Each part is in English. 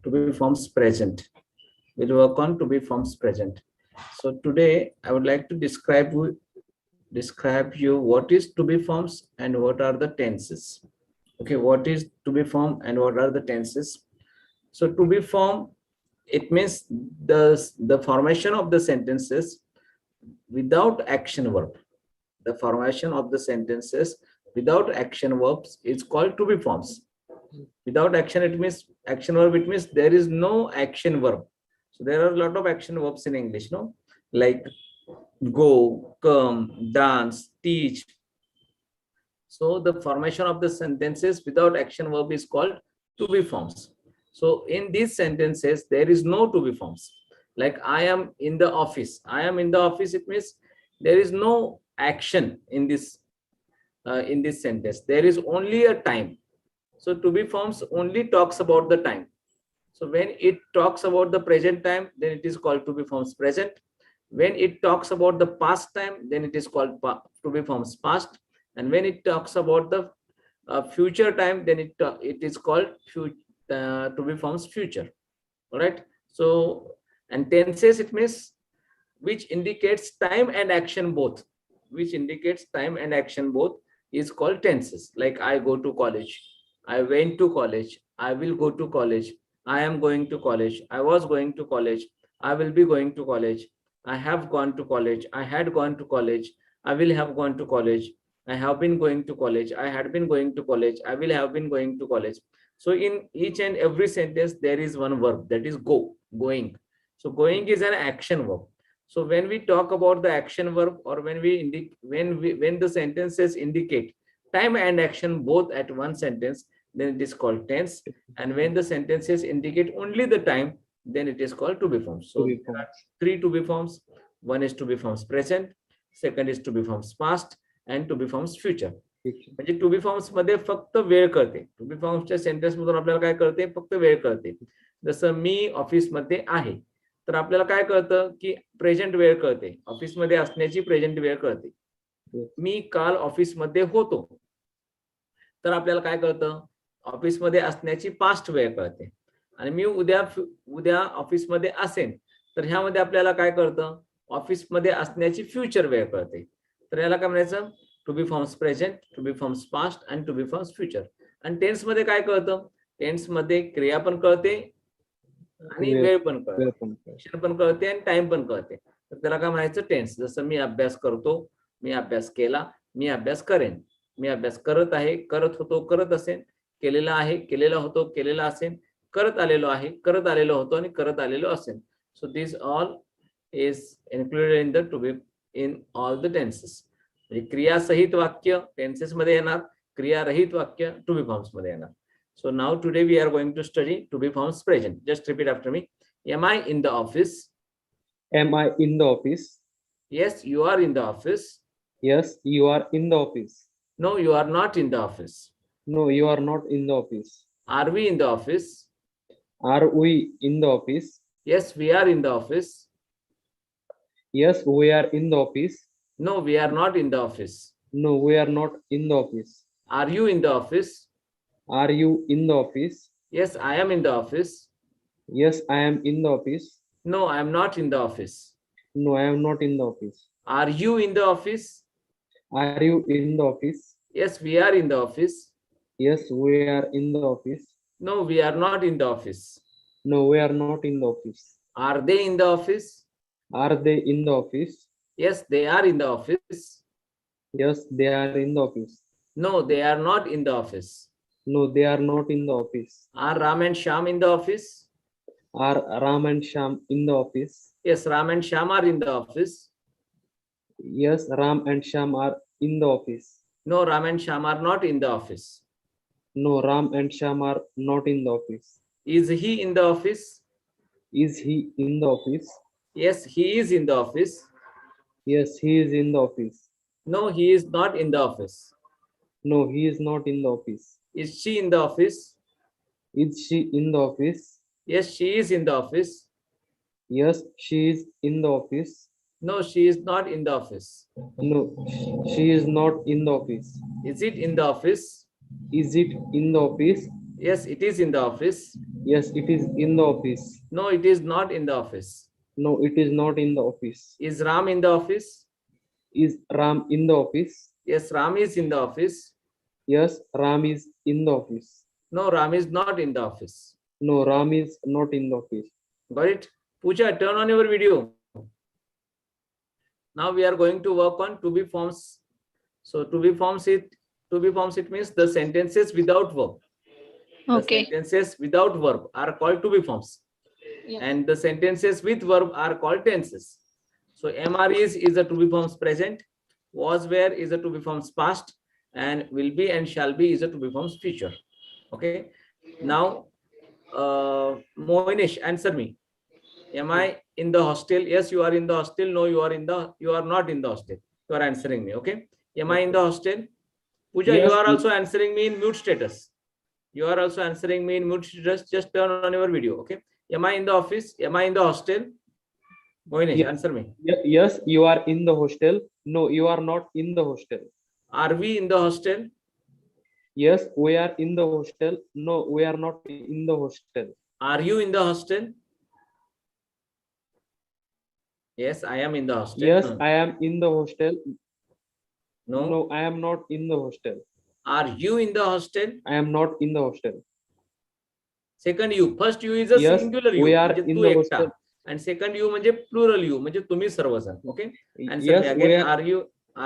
to be forms present. We'll work on to be forms present. So today I would like to describe you what is to be forms and what are the tenses. Okay, what is to be form and what are the tenses? So to be form, it means the formation of the sentences without action verb. The formation of the sentences without action verbs is called to be forms. Without action, it means action verb, it means there is no action verb. So there are a lot of action verbs in English, no? Like go, come, dance, teach. So the formation of the sentences without action verb is called to be forms. So in these sentences, there is no to be forms. Like I am in the office. I am in the office. It means there is no action in this sentence. There is only a time. So to be forms only talks about the time. So when it talks about the present time, then it is called to be forms present. When it talks about the past time, then it is called to be forms past. And when it talks about the future time, then it is called to be forms future. All right. So, and tenses, it means which indicates time and action both. Which indicates time and action both is called tenses. Like I go to college, I went to college, I will go to college, I am going to college, I was going to college, I will be going to college, I have gone to college, I had gone to college, I will have gone to college, I have been going to college, I had been going to college, I will have been going to college. So in each and every sentence, there is one verb, that is go, going. So going is an action verb. So when we talk about the action verb, or when the sentences indicate time and action both at one sentence, then it is called tense. And when the sentences indicate only the time, then it is called to be forms. So there are three to be forms. One is to be forms present, second is to be forms past, and to be forms future. म्हणजे to be forms मध्ये फक्त वेळ कळते. To be फॉर्म्सच्या sentence मधून आपल्याला काय कळते? फक्त वेळ कळते. जसं मी ऑफिस मध्ये आहे, तर आपल्याला काय कळतं की प्रेझेंट वेळ कळते, ऑफिस मध्ये असण्याची प्रेझेंट वेळ कळते. मी काल ऑफिस मध्ये होतो, तर आपल्याला काय कळतं? ऑफिस मध्ये असण्याची पास्ट वेळ कळते. आणि मी उद्या ऑफिस मध्ये असेन, तर ह्यामध्ये आपल्याला काय कळतं? ऑफिस मध्ये असण्याची फ्युचर वेळ कळते. तर याला काय म्हणायचं? To be forms present, to be forms past and to be forms future. आणि टेन्स मध्ये काय कळतं? टेन्स मध्ये क्रिया पण कळते आणि वेळ पण कळते, ऍक्शन पण कळते आणि टाइम पण कळते. तर त्याला काय म्हणायचं? टेन्स. जसं मी अभ्यास करतो, मी अभ्यास केला, मी अभ्यास करेन, मी अभ्यास करत आहे, करत होतो, करत असेन, केलेला आहे, केलेला होतो, केलेला असेन, करत आलेलो आहे, करत आलेलो होतो आणि करत आलेलो असेन. So this all is included in the to be in all the tenses. म्हणजे क्रियासहित वाक्य टेन्सेस मध्ये येणार, क्रियारहित वाक्य टू बी फॉर्म्स मध्ये येणार. So now today we are going to study to be forms present. Just repeat after me. Am I in the office? Am I in the office? Yes, you are in the office. Yes, you are in the office. No, you are not in the office. No, you are not in the office. Are we in the office? Are we in the office? Yes, we are in the office. Yes, we are in the office. No, we are not in the office. No, we are not in the office. Are you in the office? Are you in the office? Yes, I am in the office. Yes, I am in the office. No, I am not in the office. No, I am not in the office. Are you in the office? Are you in the office? Yes, we are in the office. Yes, we are in the office. No, we are not in the office. No, we are not in the office. Are they in the office? Are they in the office? Yes, they are in the office. Yes, they are in the office. No, they are not in the office. No, they are not in the office. Are Ram and Shyam in the office? Are Ram and Shyam in the office? Yes, Ram and Shyam are in the office. Yes, Ram and Shyam are in the office. No, Ram and Shyam are not in the office. No, Ram and Shyam are not in the office. Is he in the office? Is he in the office? Yes, he is in the office. Yes, he is in the office. No, he is not in the office. No, he is not in the office. Is she in the office? Is she in the office? Yes, she is in the office. Yes, she is in the office. No, she is not in the office. No, she is not in the office. Is it in the office? Is it in the office? Yes, it is in the office. Yes, it is in the office. No, it is not in the office. No, it is not in the office. Is Ram in the office? Is Ram in the office? Yes, Ram is in the office. Yes, Ram is in the office. No, Ram is not in the office. No, Ram is not in the office. Got it? Pooja, turn on your video. Now we are going to work on to be forms. So to be forms it means the sentences without verb. Okay. The sentences without verb are called to be forms. Yes. And the sentences with verb are called tenses. So MR is a to be forms present, was, were is a to be forms past, and will be and shall be is a to be forms future. Okay. Now, Moinish, answer me. Am I in the hostel? Yes, you are in the hostel. No, you are not in the hostel. You are answering me. Okay. Am I in the hostel? Pooja, Yes, you are also answering me in mute status. You are also answering me in mute status. Just turn on your video. Okay. Am I in the office? Am I in the hostel? Moinish, Yes. answer me. Yes, you are in the hostel. No, you are not in the hostel. Are we in the hostel? Yes, we are in the hostel. No, we are not in the hostel. Are you in the hostel? Yes, I am in the hostel. Yes, No. I am in the hostel. No. No, I am not in the hostel. Are you in the hostel? I am not in the hostel. Second you. First you is a Yes, singular you. we are म्हणजे in तू the एकटा. hostel. And second you म्हणजे plural you. म्हणजे तुम्ही सर्वजण. Okay. Answer Yes, me we again. are.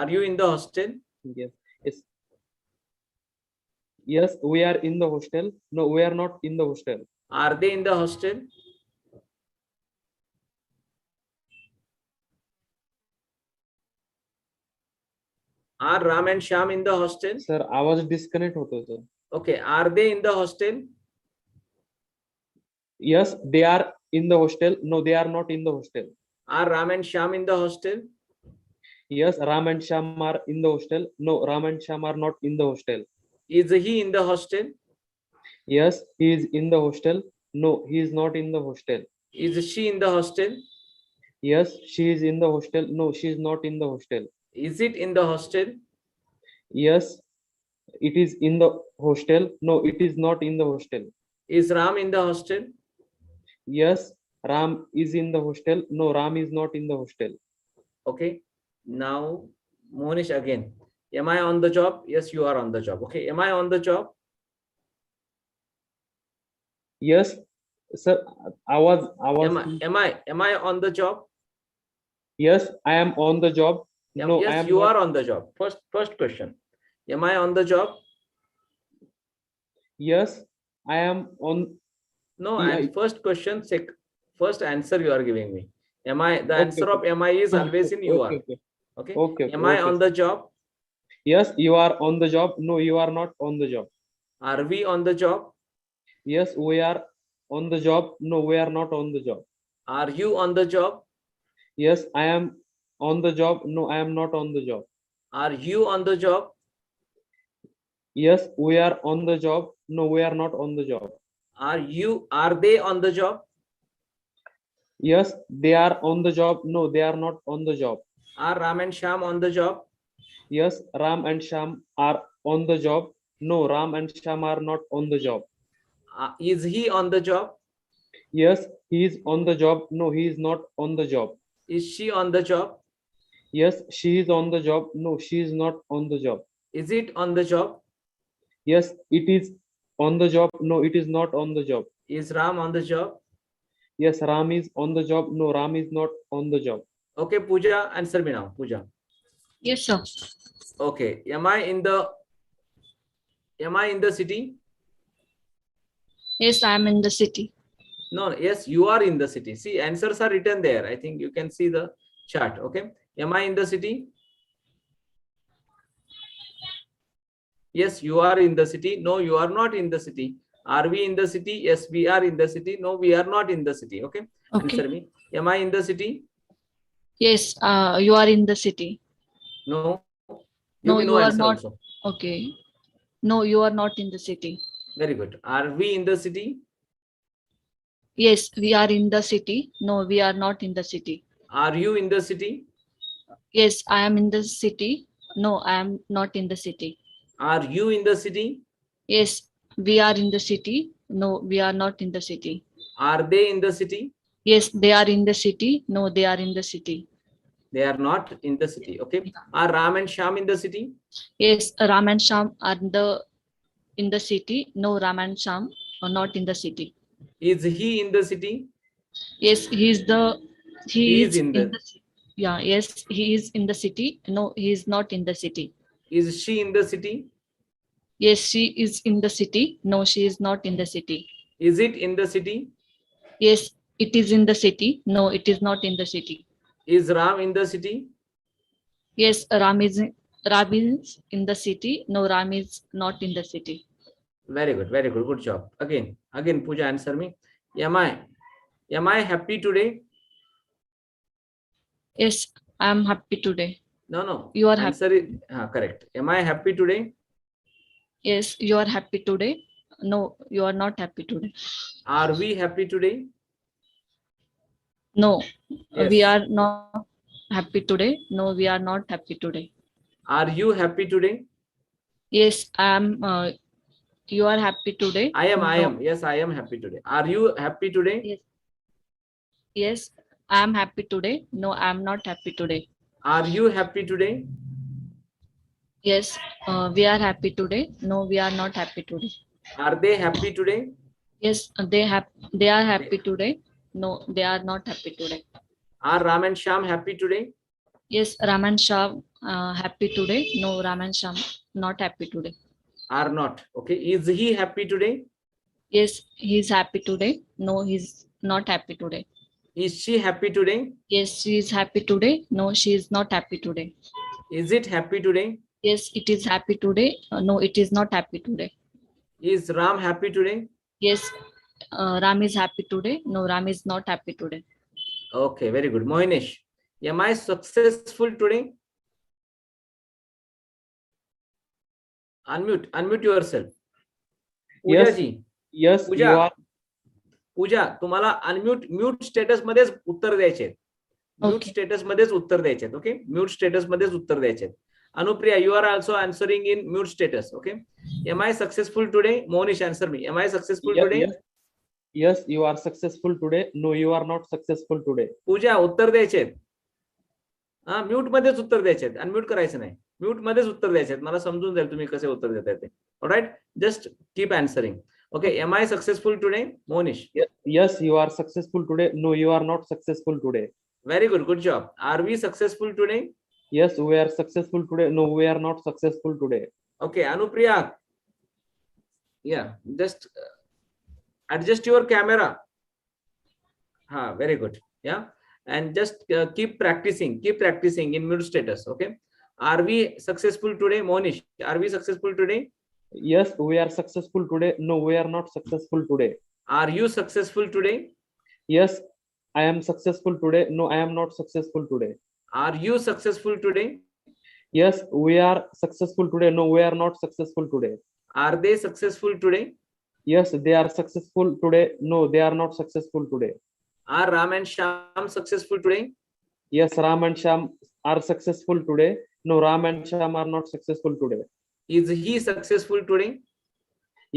Are you in the hostel? Yes. Yes. Yes, we are in the hostel. No, we are not in the hostel. Are they in the hostel? Are Ram and Shyam in the hostel? Sir, आवाज disconnect होतो sir. Okay. Are they in the hostel? Yes, they are in the hostel. No, they are not in the hostel. Are Ram and Shyam in the hostel? Yes, Ram and Shyam are in the hostel. No, Ram and Shyam are not in the hostel. Is he in the hostel? Yes, he is in the hostel. No, he is not in the hostel. Is she in the hostel? Yes, she is in the hostel. No, she is not in the hostel. Is it in the hostel? Yes, it is in the hostel. No, it is not in the hostel. Is Ram in the hostel? Yes, Ram is in the hostel. No, Ram is not in the hostel. Okay. Now, Monish again. Am I on the job? Yes, you are on the job. Okay. Am I on the job? Yes, sir. I was. Am I on the job? Yes, I am on the job. No, I Yes, am you not. are on the job. First question. Am I on the job? Yes, I am on. No, Yeah, and first question, first answer you are giving me. Am I, the Okay, answer of am I is always in you are. Okay, Okay. okay. Am I okay, on sir. the job? Yes, you are on the job. No, you are not on the job. Are we on the job? Yes, we are on the job. No, we are not on the job. Are you on the job? Yes, I am on the job. No, I am not on the job. Are you on the job? Yes, we are on the job. No, we are not on the job. Are they on the job? Yes, they are on the job. No, they are not on the job. Are Ram and Shyam on the job? Yes, Ram and Sham are on the job. No, Ram and Sham are not on the job. Is he on the job? Yes, he is on the job. No, he is not on the job. Is she on the job? Yes, she is on the job. No, she is not on the job. Is it on the job? Yes, it is on the job. No, it is not on the job. Is Ram on the job? Yes, Ram is on the job. No, Ram is not on the job. Okay, Pooja, answer me now, Pooja. Yes, sir. Okay, am I in the city? Yes, I am in the city. No, yes, you are in the city. See, answers are written there. I think you can see the chart. Okay, am I in the city? Yes, you are in the city. No, you are not in the city. Are we in the city? Yes, we are in the city. No, we are not in the city. Okay, answer Okay. me. Am I in the city? Yes, you are in the city. No. No, Give me you are answer not. also. Okay. No, you are not in the city. Very good. Are we in the city? Yes, we are in the city. No, we are not in the city. Are you in the city? Yes, I am in the city. No, I am not in the city. Are you in the city? Yes, we are in the city. No, we are not in the city. Are they in the city? Yes, they are in the city. No, they are in the city. They are not in the city. Okay. Are Ram and Sham in the city? Yes, Ram and Sham are in the city. No, Ram and Sham are not in the city. Is he in the city? Yes, he is He is in in the. the yeah, yes, he is in the city. No, he is not in the city. Is she in the city? Yes, she is in the city. No, she is not in the city. Is it in the city? Yes, it is in the city. No, it is not in the city. Is Ram in the city? Yes, Ram is in the city. No, Ram is not in the city. Very good. Very good. Good job. Again, Pooja, answer me. Am I happy today? Yes, I am happy today. No. You are happy. Answer is correct. Am I happy today? Yes, you are happy today. No, you are not happy today. Are we happy today? No, we Yes. are not happy today. No, we are not happy today. Are you happy today? Yes, I am. You are happy today. I am. No. Yes, I am happy today. Are you happy today? Yes. Yes, I am happy today. No, I am not happy today. Are you happy today? Yes, we are happy today. No, we are not happy today. Are they happy today? Yes, they are happy today. No, they are not happy today. Are Ram and Sham happy today? Yes, Raman Shah happy today. No, Raman Shah not happy today. Are not. Okay. Is he happy today? Yes, he's happy today. No, he's not happy today. Is she happy today? Yes, she is happy today. No, she is not happy today. Is it happy today? Yes, it is happy today. No, it is not happy today. Is Ram happy today? Yes, Ram is happy today. No, Ram is not happy today. Okay, very good. Mohinesh, am I successful today? Unmute yourself. Pooja Yes. ji, Yes, you Pooja, are. पूजा तुम्हाला mute status मध्येच उत्तर द्यायचे mute status मध्येच उत्तर द्यायचे okay mute status मध्येच उत्तर द्यायचे Anupriya you are also answering in mute status okay am I successful today Monish answer me am I successful today Yes, you are successful today. No, you are not successful today. पूजा उत्तर द्यायचे हा mute मध्येच उत्तर द्यायचे unmute करायचं नाही mute मध्येच उत्तर द्यायचे मला समजून जाईल तुम्ही कसे उत्तर देताय ते alright just keep answering Okay, am I successful today, Monish? Yes, you are successful today. No, you are not successful today. Very good, good job. Are we successful today? Yes, we are successful today. No, we are not successful today. Okay, Anupriya. Yeah, just adjust your camera. Very good. Yeah, and just keep practicing in mute status. Okay, are we successful today, Monish? Are we successful today? Yes, we are successful today. No, we are not successful today. Are you successful today? Yes, I am successful today. No, I am not successful today. Are you successful today? Yes, we are successful today. No, we are not successful today. Are they successful today? Yes, they are successful today. No, they are not successful today. Are Ram and Sham successful today? Yes, Ram and Sham are successful today. No, Ram and Sham are not successful today. Is he successful today?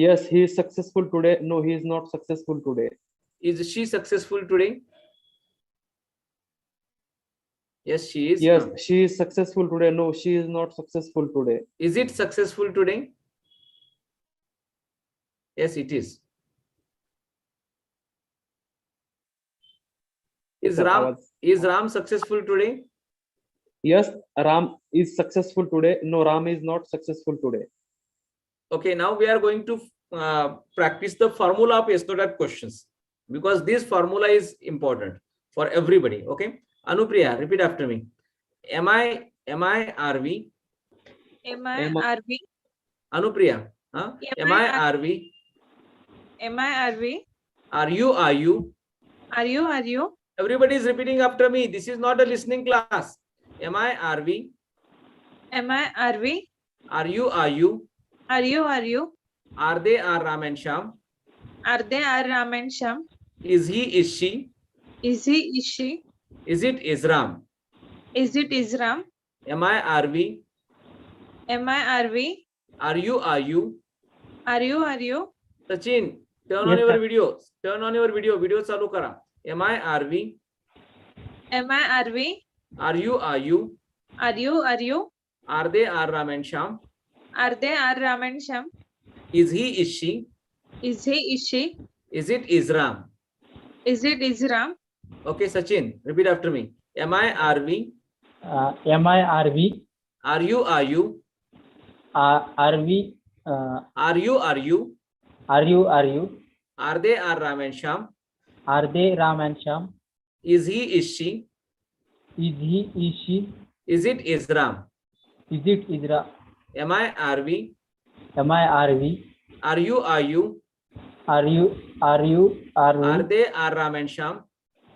Yes, he is successful today. No, he is not successful today. Is she successful today? Yes, she is. Yes, she is successful today. No, she is not successful today. Is it successful today? Yes, it is. Is Ram successful today? Yes, Ram is successful today. No, Ram is not successful today. Okay, now we are going to practice the formula of yes no type questions because this formula is important for everybody. Okay, Anupriya, repeat after me. Am I, are we? Am I, are we? Anupriya, am I, are we? Am I, are we? Are you, are you? Are you, are you? Everybody is repeating after me. This is not a listening class. Am I, are we? Am I, are we? Are you, are you? Are you, are you? Are they, are Ram and Sham? Are they, are Ram and Sham? Is he, is she? Is he, is she? Is it Isram? Is it Isram? Am I, are we? Am I, are we? Are you, are you? Are you? Are you? Sachin, turn Yes, on your sir. video. Turn on your video. Video चालू करा. Am I? Are we? Am I? Are we? Are you? Are you? Are you? Are you? Are they? Are Ram and Sham? Are they? Are Ram and Sham? Is he? Is she? Is he? Is she? Is it? Is Ram? Is it? Is Ram? Okay, Sachin, repeat after me. Am I? Are we? Am I? Are we? Are you? Are you? Are we? Are you? Are you? Are you? Are you? Are they? Are Ram and Sham? Are they Ram and Sham? Is he? Is she? Is he? Is she? Is it? Is Ram? Is it? Is Ra? Am I? Are we? Am I? Are we? Are you? Are you? Are you? Are you? Are we? Are they? Are Ram and Sham?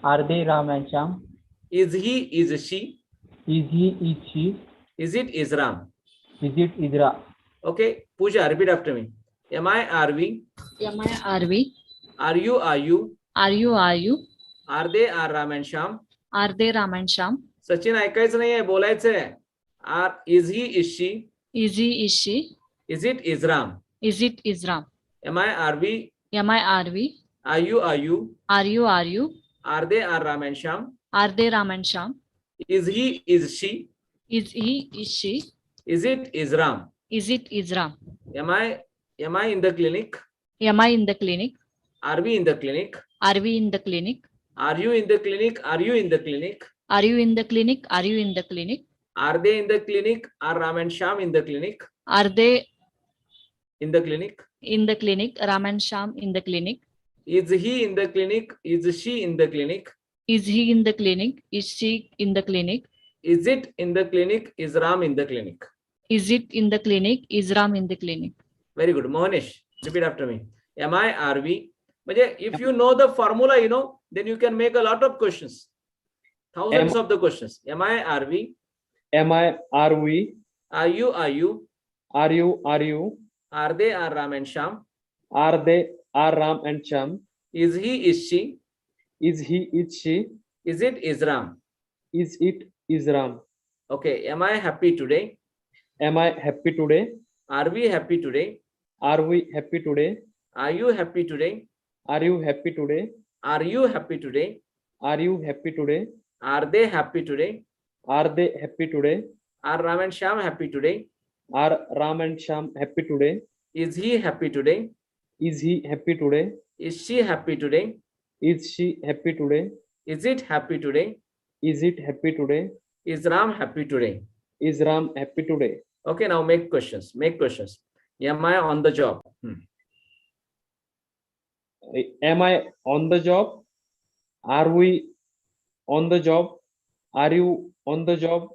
Are they Ram and Sham? Is he? Is she? Is he? Is she? Is it? Is Ram? Is it? Is Ra? Okay, Pooja, repeat after me. Am I? Are we? Am I? Are we? Are you? Are you? Are you? Are you? Are they? Are Ram and Sham? Are they Ram and Sham? Sachin ऐकायचं नाहीये, बोलायचंय. Are? Is he? Is she? Is he? Is she? Is it? Is Ram? Is it? Is Ram? Am I? Are we? Am I? Are we? Are you? Are you? Are you? Are you? Are they? Are Ram and Sham? Are they Ram and Sham? Is he? Is she? Is he? Is she? Is it? Is Ram? Is it? Is Ram? Am I? Am I in the clinic? Am I in the clinic? Are we in the clinic? Are we in the clinic? Are you in the clinic? Are you in the clinic? Are you in the clinic? Are you in the clinic? Are they in the clinic? Are Ram and Sham in the clinic? Are they In the clinic? in the clinic? Ram and Sham in the clinic? Is he in the clinic? Is she in the clinic? Is he in the clinic? Is she in the clinic? Is it in the clinic? Is Ram in the clinic? Is it in the clinic? Is Ram in the clinic? Very good. Mohanish, repeat after me. Am I? Are we? But if you know the formula, then you can make a lot of questions. Thousands of the questions. Am I? Are we? Am I? Are we? Are you? Are you? Are you? Are you? Are they? Are Ram and Sham? Are they? Are Ram and Sham? Is he? Is she? Is he? Is she? Is it? Is Ram? Is it? Is Ram? Okay. Am I happy today? Am I happy today? Are we happy today? Are we happy today? Are you happy today? Are you happy today? Are you happy today? Are you happy today? Are they happy today? Are they happy today? Are Ram and Sham happy today? Are Ram and Sham happy today? Is he happy today? Is he happy today? Is she happy today? Is she happy today? Is it happy today? Is it happy today? Is Ram happy today? Is Ram happy today? Okay, now make questions. Make questions. Am I on the job? Am I on the job? Are we on the job? Are you on the job?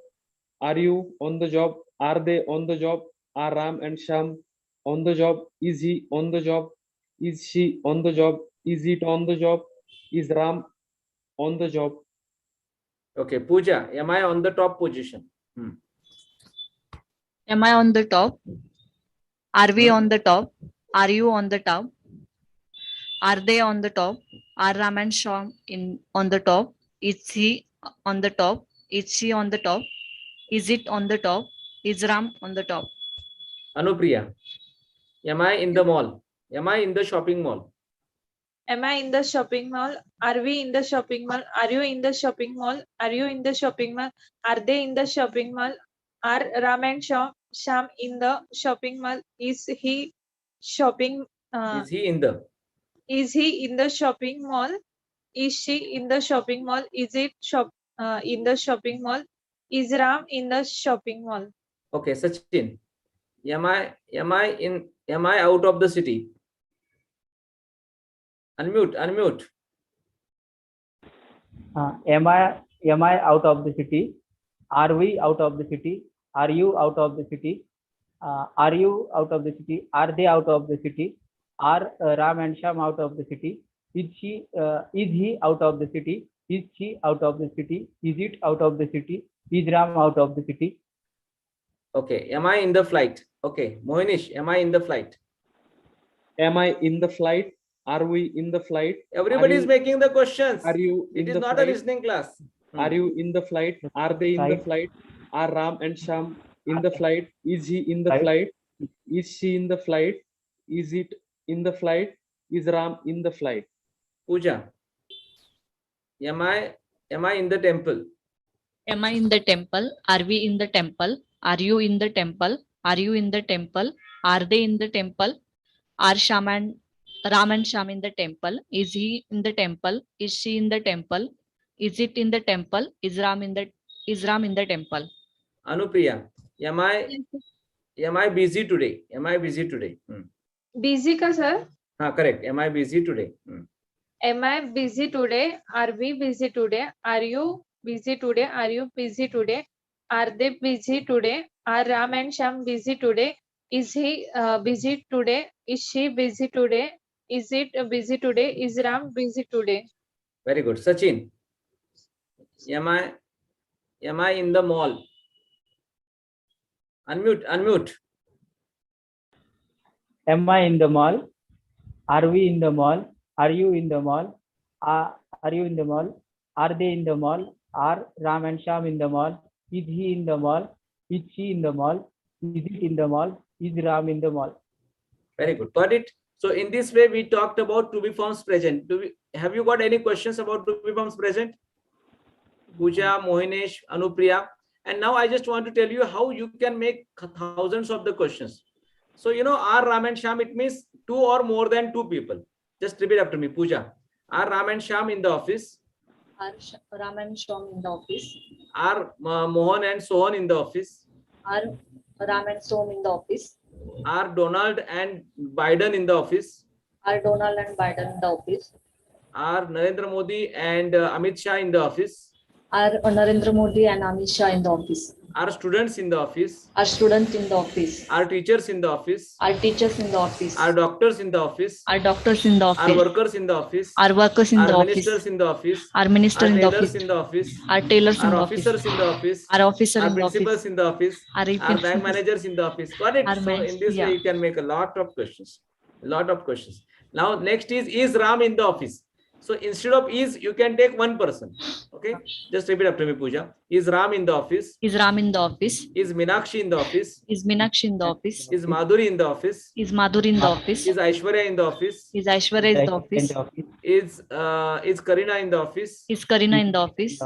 Are you on the job? Are they on the job? Are Ram and Sham on the job? Is he on the job? Is she on the job? Is it on the job? Is Ram on the job? Okay, Pooja, am I on the top position? Am I on the top? Are we on the top? Are you on the top? Are they on the top? Are Ram and Sham on the top? Is he on the top? Is she on the top? Is it on the top? Is Ram on the top? Anupriya, am I in the mall? Am I in the shopping mall? Am I in the shopping mall? Are we in the shopping mall? Are you in the shopping mall? Are you in the shopping mall? Are they in the shopping mall? Are Ram and Sham in the shopping mall? Is he shopping? Is he in the? Is he in the shopping mall? Is she in the shopping mall? Is it in the shopping mall? Is Ram in the shopping mall? Okay, Sachin, am I out of the city? Unmute. Am I out of the city? Are we out of the city? Are you out of the city? Are you out of the city? Are they out of the city? Are Ram and Sham out of the city? Is he out of the city? Is she out of the city? Is it out of the city? Is Ram out of the city? Okay, am I in the flight? Okay, Mohanish, am I in the flight? Am I in the flight? Are we in the flight? Everybody is you- making the questions. Are you It in is the not a flight? listening class. Are you in the flight? Are they in the flight? Are Ram and Sham in the flight? Is he in the Flight. flight? Is she in the flight? Is it in the flight? Is Ram in the flight? Pooja, am I in the temple? Am I in the temple? Are we in the temple? Are you in the temple? Are you in the temple? Are they in the temple? Are Ram and Sham in the temple? Is he in the temple? Is she in the temple? Is it in the temple? Is Ram in the temple? Anupriya, am I busy today? Am I busy today? Busy का sir? Correct. Am I busy today? Am I busy today? Are we busy today? Are you busy today? Are you busy today? Are they busy today? Are Ram and Sham busy today? Is he busy today? Is she busy today? Is it busy today? Is Ram busy today? Very good. Sachin, am I in the mall? Unmute. Am I in the mall? Are we in the mall? Are you in the mall? Are you in the mall? Are they in the mall? Are Ram and Sham in the mall? Is he in the mall? Is she in the mall? Is it in the mall? Is Ram in the mall? Very good. Got it. So in this way, we talked about to be forms present. Have you got any questions about to be forms present? Pooja, Mohinesh, Anupriya. And now I just want to tell you how you can make thousands of the questions. So, are Ram and Sham, it means two or more than two people. Just repeat after me, Pooja. Are Ram and Sham in the office? Are Ram and Sham in the office? Are Mohan and Sohan in the office? Are Ram and Som in the office? Are Donald and Biden in the office? Are Donald and Biden in the office? Are Narendra Modi and Amit Shah in the office? Are Narendra Modi and Amit Shah in the office? Are students in the office? Are students in the office? Are teachers in the office? Are teachers in the office? Are doctors in the office? Are doctors in the Are office? workers in the office? Are workers in Are the ministers office? in the office? Are ministers Are in the tailors office? in the office? Are tailors in Are the officers office? in the office? Are officers Are in the principals office? in the office? Are Are bank managers in the office? Got it? Are So in this yeah. way, you can make a lot of questions. A lot of questions. Now, next is Ram in the office? So instead of is, you can take one person. Okay. Just repeat after me, Pooja. Is Ram in the office? Is Ram in the office? Is Meenakshi in the office? Is Meenakshi in the office? Is Madhuri in the office? Is Madhuri in the office? Is Aishwarya in the office? Is Aishwarya in the office? Is Karina in the office? Is Karina in the office?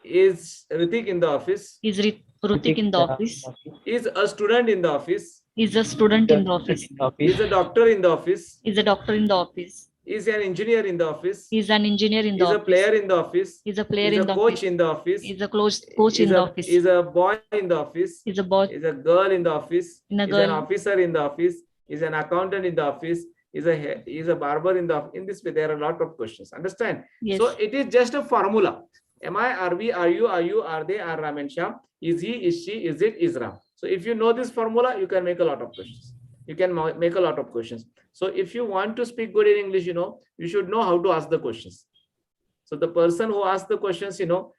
Is Ritik in the office? Is Rutik in the office? Is a student in the office? Is a student in the office? Is a doctor in the office? Is a doctor in the office? Is an engineer in the office? Is an engineer in the Is a office? player in the office? Is a player Is in a the coach office? in the office? Is a coach in Is the a office? is a boy in the office? Is a boy Is a girl in the office? in a Is an girl? officer in the office? Is an accountant in the office? Is a barber in the office? In this way, there are a lot of questions. Understand? Yes. So it is just a formula. Am I? Are we? Are you? Are you? Are they? Are Ram and Sham? Is he? Is she? Is it? Is Ram? So if you know this formula, you can make a lot of questions. You can make a lot of questions. So if you want to speak good in English, you should know how to ask the questions. So the person who asks the questions,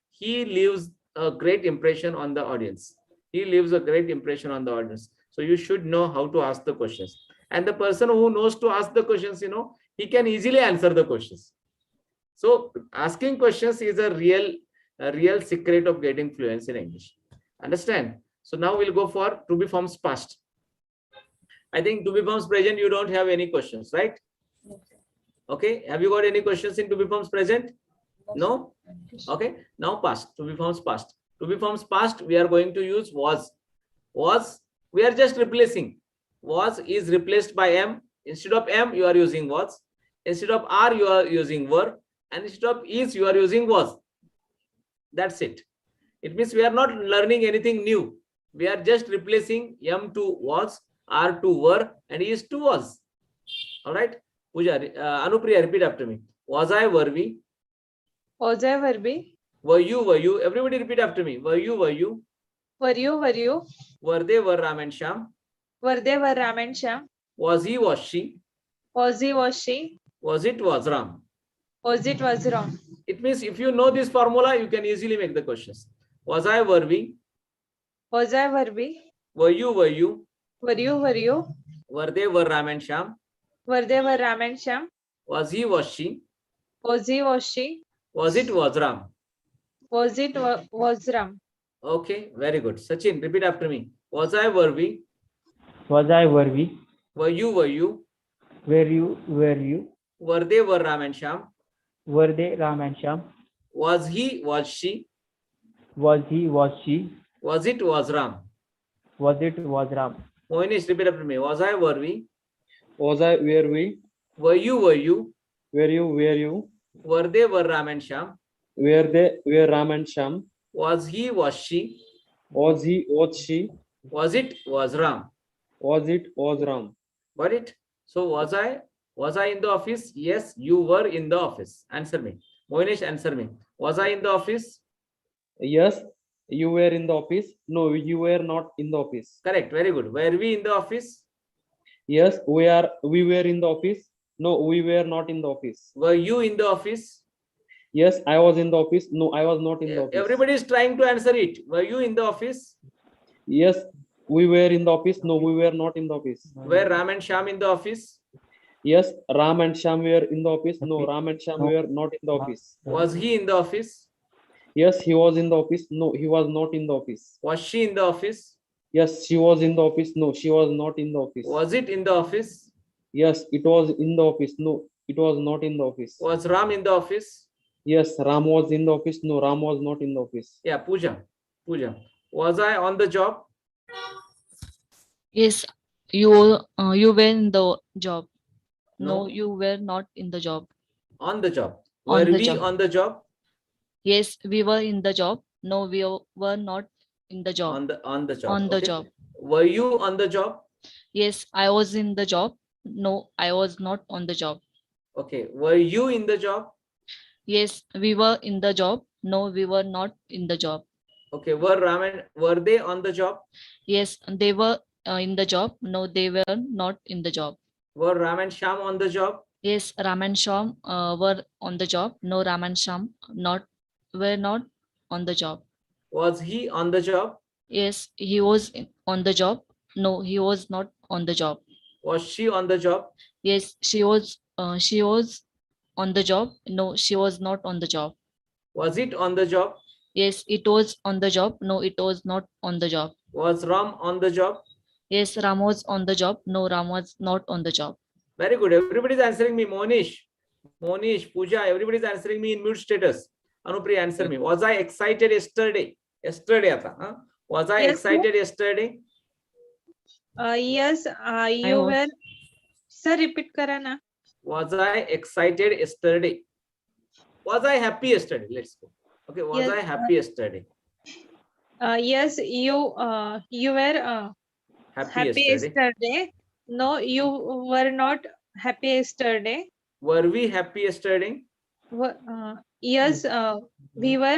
he leaves a great impression on the audience. He leaves a great impression on the audience. So you should know how to ask the questions. And the person who knows to ask the questions, he can easily answer the questions. So asking questions is a real secret of getting fluency in English. Understand? So now we'll go for to be forms past. I think to be forms present, you don't have any questions, right? Okay. Have you got any questions in to be forms present? No? Okay. Now past, to be forms past. To be forms past, we are going to use was. Was, we are just replacing. Was is replaced by am. Instead of am, you are using was. Instead of are, you are using were. And instead of is, you are using was. That's it. It means we are not learning anything new. We are just replacing am to was, are to were, and is to was. All right. Pooja, Anupriya, repeat after me. Was I, were we? Was I, were we? Were you, were you? Everybody repeat after me. Were you, were you? Were you, were you? Were they, were Ram and Sham? Were they, were Ram and Sham? Was he, was she? Was he, was she? Was it, was Ram? Was it, was Ram? It means if you know this formula, you can easily make the questions. Was I, were we? Was I, were we? Were you, were you? Were you, were you? Were they, were Ram and Sham? Were they, were Ram and Sham? Was he, was she? Was he, was she? Was it, was Ram? Was it, was Ram? Okay, very good. Sachin, repeat after me. Was I, were we? Was I, were we? Were you, were you? Were you? Were they, were Ram and Shyam? Were they Ram and Shyam? Was he, was she? Was he? Was she? Was it, was Ram? Was it? Was Ram? Moinish, repeat after me. Was I, were we? Was I, were we? Were you, were you? Were you, were you? Were they, were Ram and Shyam? Were they, were Ram and Shyam? Was he, was she? Was he, was she? Was it, was Ram? Was it, was Ram? Got it? So was I in the office? Yes, you were in the office. Answer me. Moinish, answer me. Was I in the office? Yes, you were in the office. No, you were not in the office. Correct. Very good. Were we in the office? Yes, we were in the office. No, we were not in the office. Were you in the office? Yes, I was in the office. No, I was not in the office. Everybody is trying to answer it. Were you in the office? Yes, we were in the office. No, we were not in the office. Were Ram and Shyam in the office? Yes, Ram and Shyam were in the office. No, Ram and Shyam were not in the office. Was he in the office? Yes, he was in the office. No, he was not in the office. Was she in the office? Yes, she was in the office. No, she was not in the office. Was it in the office? Yes, it was in the office. No, it was not in the office. Was Ram in the office? Yes, Ram was in the office. No, Ram was not in the office. Yeah, Pooja. Was I on the job? Yes, you were in the job. No, No. you were not in the job. On the job. On Were the we job. on the job? Yes, we were in the job. No, we were not in the job. On the job. On the Okay. job. Were you on the job? Yes, I was in the job. No, I was not on the job. Okay. Were you in the job? Yes, we were in the job. No, we were not in the job. Okay. Were they on the job? Yes, they were in the job. No, they were not in the job. Were Ram and Shyam on the job? Yes, Ram and Shyam were on the job. No, Ram and Shyam were not on the job. Was he on the job? Yes, he was on the job. No, he was not on the job. Was she on the job? Yes, she was on the job. No, she was not on the job. Was it on the job? Yes, it was on the job. No, it was not on the job. Was Ram on the job? Yes, Ram was on the job. No, Ram was not on the job. Very good. Everybody is answering me. Monish, Pooja, everybody is answering me in mute status. Anupriya, answer me. Was I excited yesterday? Yesterday, आता, huh? Was I Yes, excited yesterday? Yes, you was. were. Sir, repeat करा ना. Was I excited yesterday? Was I happy yesterday? Let's go. Okay, was Yes, I happy yesterday? Yes, you were happy yesterday. No, you were not happy yesterday. Were we happy yesterday? Yes, we were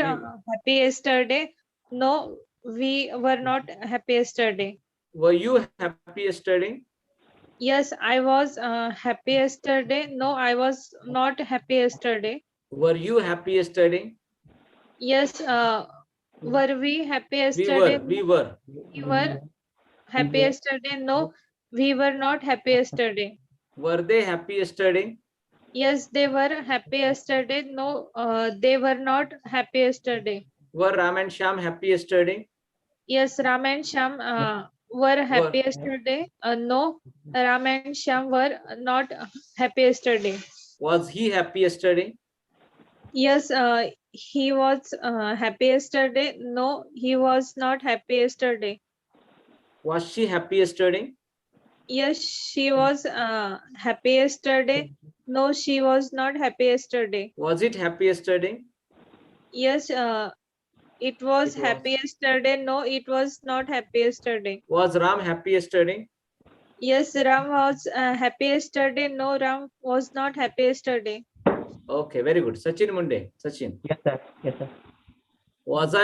happy yesterday. No, we were not happy yesterday. Were you happy yesterday? Yes, I was happy yesterday. No, I was not happy yesterday. Were you happy yesterday? Yes, were we happy yesterday? We were. We were happy yesterday. No, we were not happy yesterday. Were they happy yesterday? Yes, they were happy yesterday. No, they were not happy yesterday. Were Ram and Shyam happy yesterday? Yes, Ram and Shyam were happy yesterday. No, Ram and Shyam were not happy yesterday. Was he happy yesterday? Yes, he was happy yesterday. No, he was not happy yesterday. Was she happy yesterday? Yes, she was happy yesterday. No, she was not happy yesterday. Was it happy yesterday? Yes, it was happy yesterday. No, it was not happy yesterday. Was Ram happy yesterday? Yes, Ram was happy yesterday. No, Ram was not happy yesterday. Okay, very good. Sachin Munde. Sachin. Yes, sir. Yes, sir. Was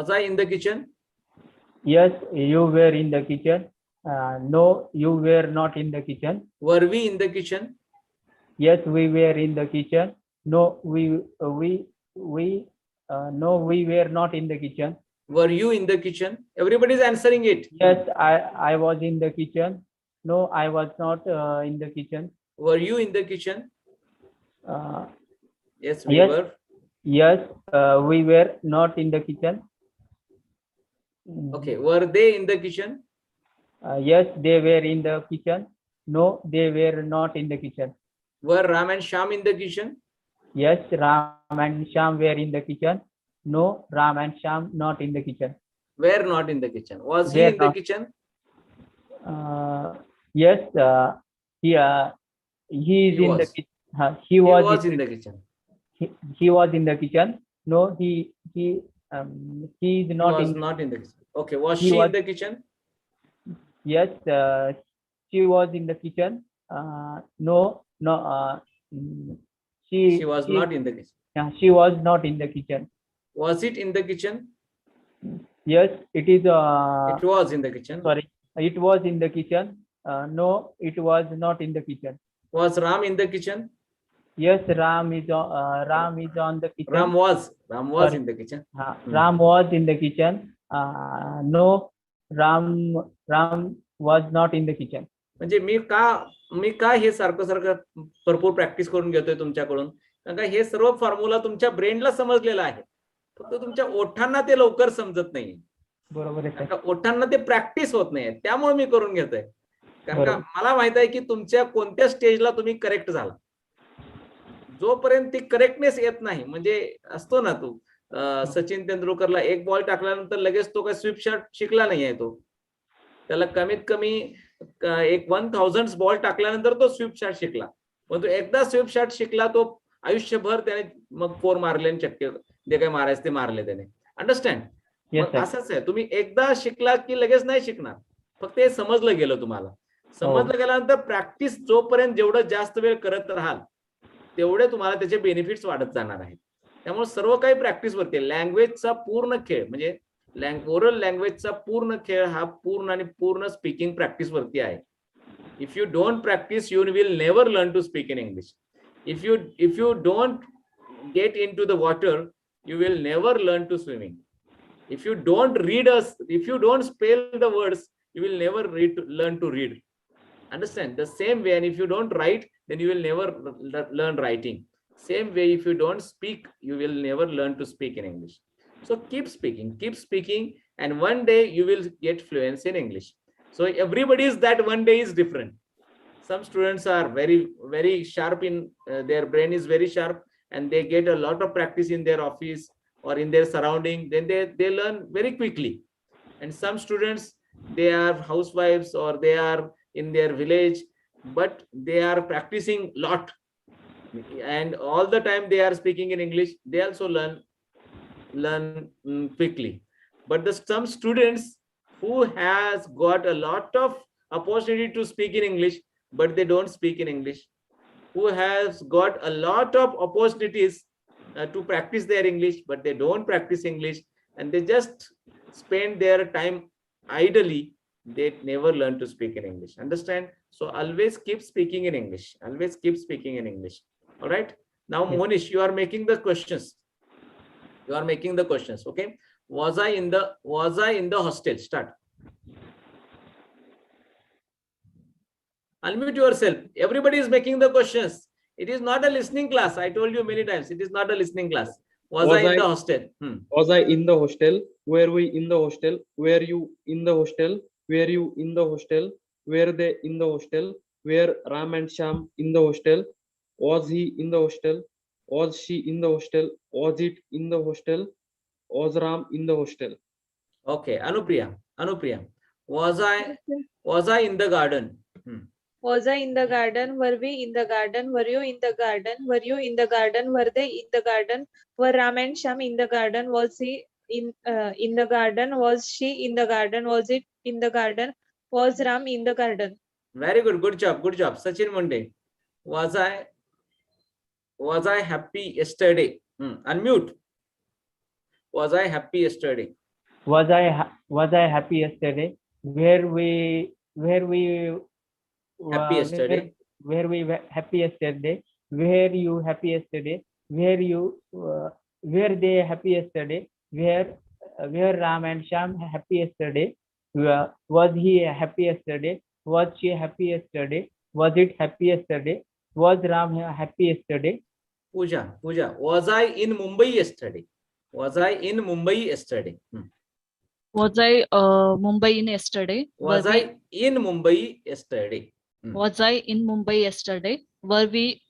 I in the kitchen? Yes, you were in the kitchen. No, you were not in the kitchen. Were we in the kitchen? Yes, we were in the kitchen. No, we were not in the kitchen. Were you in the kitchen? Everybody is answering it. Yes, I was in the kitchen. No, I was not in the kitchen. Were you in the kitchen? Yes, we yes. were. Yes, we were not in the kitchen. Okay, were they in the kitchen? Yes, they were in the kitchen. No, they were not in the kitchen. Were Ram and Shyam in the kitchen? Yes, Ram and Shyam were in the kitchen. No, Ram and Shyam not in the kitchen. Were not in the kitchen. Was he Were in the not. kitchen? Yes, he he is He in the was. kitchen. He He was, was in in the, the kitchen. he was in the kitchen. No, he is He not was in. not in the kitchen. Okay. Was He she was. in the kitchen? Yes, she was in the kitchen. No, no, She was not in the kitchen. she was not in the kitchen. Was it in the kitchen? Yes, it is. It was in the kitchen. Sorry, it was in the kitchen. No, it was not in the kitchen. Was Ram in the kitchen? Yes, Ram is on the kitchen. Ram was Sorry. in the kitchen. Ram was in the kitchen. No, Ram was not in the kitchen. म्हणजे मी का हे सारखं भरपूर practice करून घेतोय तुमच्याकडून, कारण का हे सर्व formula तुमच्या ब्रेनला समजलेला आहे, फक्त तुमच्या ओठांना ते लवकर समजत नाही. बरोबर आहे सर. ओठांना ते प्रॅक्टिस होत नाही, त्यामुळे मी करून घेतोय. कारण का मला माहित आहे की तुमच्या कोणत्या स्टेजला तुम्ही करेक्ट झाला. जोपर्यंत ती करेक्टनेस येत नाही, म्हणजे असतो ना तू सचिन तेंडुलकरला एक बॉल टाकल्यानंतर लगेच तो काय स्वीप शॉट शिकला नाही आहे. तो त्याला कमीत कमी एक 1000 बॉल टाकल्यानंतर तो स्वीप शॉट शिकला. पण तो एकदा स्वीप शॉट शिकला, तो आयुष्यभर त्याने मग 4 मारले आणि चक्के जे काही मारायचे ते मारले त्याने. अंडरस्टँड? असंच आहे, तुम्ही एकदा शिकला की लगेच नाही शिकणार, फक्त हे समजलं गेलं तुम्हाला. समजलं गेल्यानंतर प्रॅक्टिस जोपर्यंत जेवढं जास्त वेळ करत राहाल तेवढे तुम्हाला त्याचे बेनिफिट्स वाढत जाणार आहेत. त्यामुळे सर्व काही प्रॅक्टिस वरती. लँग्वेजचा पूर्ण खेळ म्हणजे ओरल लँग्वेजचा पूर्ण खेळ हा पूर्ण आणि पूर्ण स्पीकिंग प्रॅक्टिस वरती आहे. If you don't practice you will never learn to speak in English. If you don't get into the water you will never learn to swimming. If you don't if you don't spell the words, you will never learn to read. Understand? The same way, and if you don't write, then you will never learn writing. Same way, if you don't speak, you will never learn to speak in English. So keep speaking, and one day you will get fluency in English. So everybody's that one day is different. Some students are very, very sharp in their brain is very sharp, and they get a lot of practice in their office or in their surrounding, then they learn very quickly. And some students, they are housewives or they are in their village, but they are practicing lot, and all the time they are speaking in English. They also learn quickly. But some students who has got a lot of opportunity to speak in English, but they don't speak in English, who has got a lot of opportunities to practice their English, but they don't practice English, and they just spend their time idly. They never learn to speak in English. Understand? So always keep speaking in English. Always keep speaking in English. All right. Now, yes. Monish, you are making the questions. Okay. Was I in the hostel? Start. Unmute yourself. Everybody is making the questions. It is not a listening class. I told you many times. It is not a listening class. Was I in the hostel? Was I in the hostel? Were we in the hostel? Were you in the hostel? Were you in the hostel? Were they in the hostel? Were Ram and Shyam in the hostel? Was he in the hostel? Was she in the hostel? Was it in the hostel? Was Ram in the hostel? Okay, Anupriya. Was I in the garden? Was I in the garden? Were we in the garden? Were you in the garden? Were you in the garden? Were they in the garden? Were Ram and Shyam in the garden? Was he in the garden? Was she in the garden? Was it in the garden? Was Ram in the garden? Very good. Good job. Sachin Munde. Was I happy yesterday? Unmute. Was I happy yesterday? Was I happy yesterday? Were we happy yesterday? Were we happy yesterday? Were you happy yesterday? Were they happy yesterday? Were Ram and Shyam happy yesterday? Was he happy yesterday? Was she happy yesterday? Was it happy yesterday? Was Ram happy yesterday? Pooja, was I in Mumbai yesterday? Was I in Mumbai yesterday? Was I Mumbai in yesterday? Was I in Mumbai yesterday? Was I in Mumbai yesterday? Were we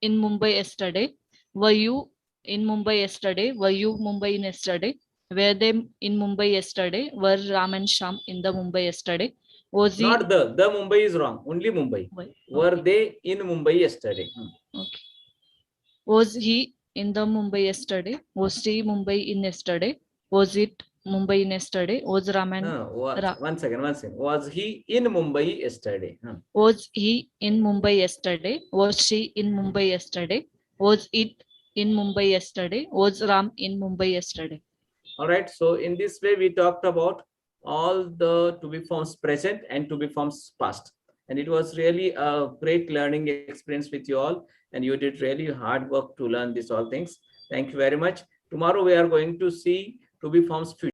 in Mumbai yesterday? Were you in Mumbai yesterday? Were you Mumbai in yesterday? Were they in Mumbai yesterday? Were Ram and Sham in the Mumbai yesterday? Was he? Not the Mumbai is wrong. Only Mumbai. Mumbai. Were Okay. they in Mumbai yesterday? Okay. Was he in the Mumbai yesterday? Was he Mumbai in yesterday? Was it Mumbai in yesterday? Was Raman? No, one second. Was he in Mumbai yesterday? Was he in Mumbai yesterday? Was she in Mumbai yesterday? Was it in Mumbai yesterday? Was Ram in Mumbai yesterday? All right. So in this way, we talked about all the to be forms present and to be forms past. And it was really a great learning experience with you all. And you did really hard work to learn these all things. Thank you very much. Tomorrow we are going to see to be forms future.